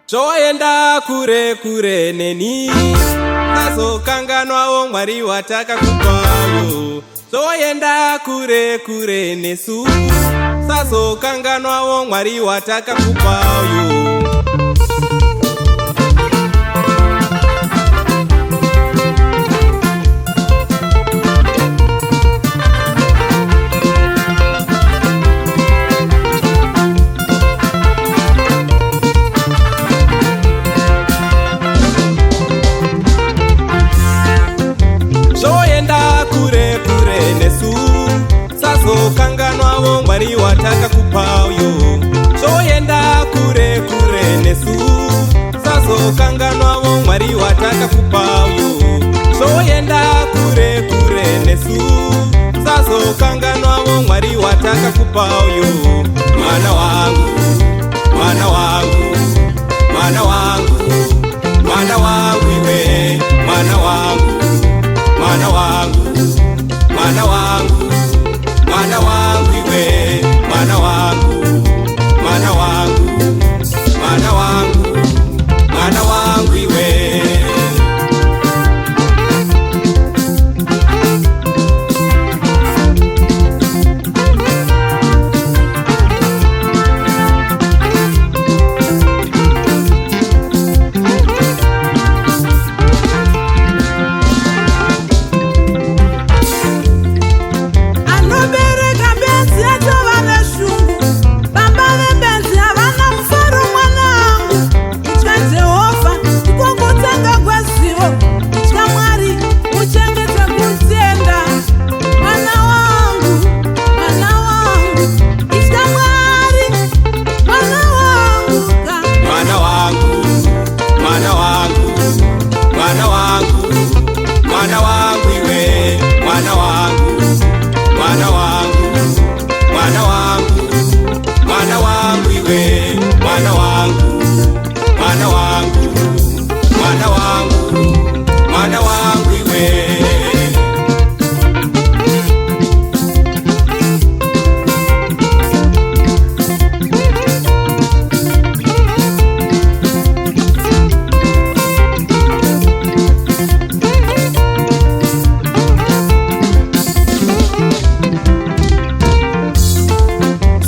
Zoenda kure kure neni Sazokanganwawo Mwari watakakupayo. Zoenda kure kure nesu Sazokanganwawo Mwari watakakupayo. Sazokanganwawo Mwari watakakupayo. Zoenda kure kure nesu Sazokanganwawo Mwari watakakupayo. Zoenda kure kure nesu Sazokanganwawo Mwari watakakupayo. Mwana wangu, mwana wangu, mwana wangu, mwana wangu iwe, mwana wangu, mwana wangu, mwana wangu, mwana wangu iwe, mwana wangu, mwana wangu, mwana wangu, mwana wangu iwe.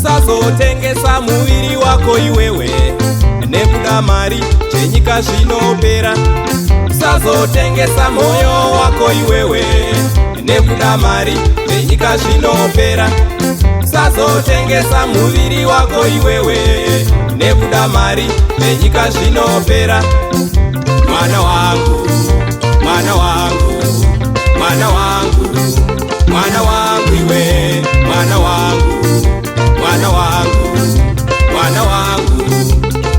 Sazotengesa muviri wako iwewe nekuda mari chenyika zvinopera. Sazotengesa moyo wako iwewe nekuda mari chenyika zvinopera. Sazotengesa muviri wako iwewe nekuda mari chenyika zvinopera. Mwana wangu, mwana wangu, mwana wangu, mwana wangu iwe, mwana wangu, mwana wangu, mwana wangu,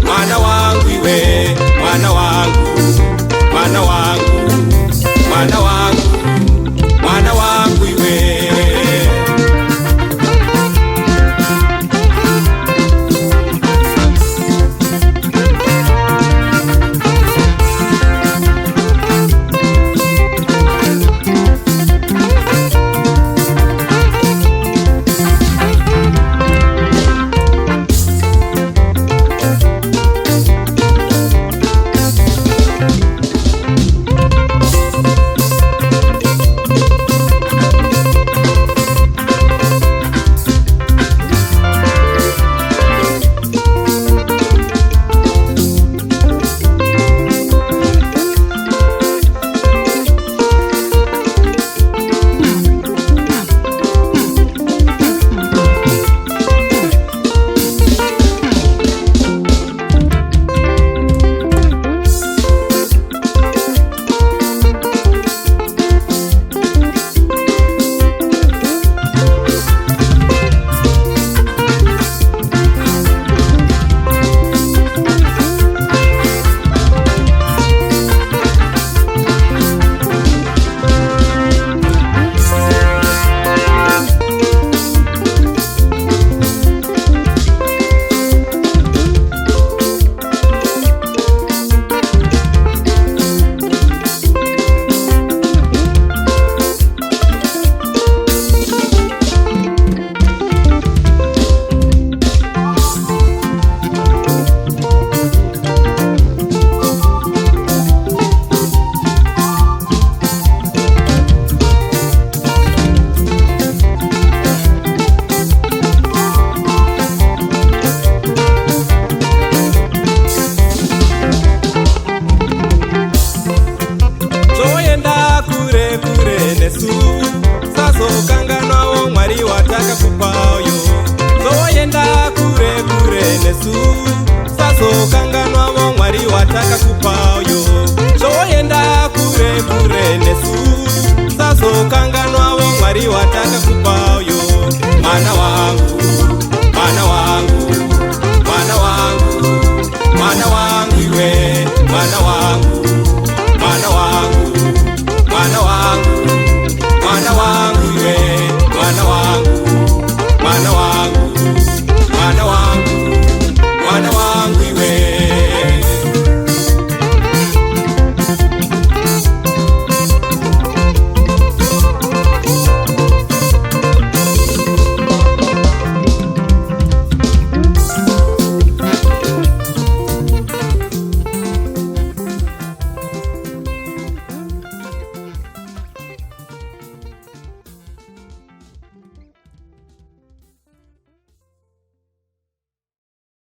mwana wangu iwe, mwana wangu, mwana wangu, mwana wangu, mwana wangu iwe. nesu, sazokanganwamo Mwari watakakupayo. Zvoenda kure kure nesu, sazokanganwamo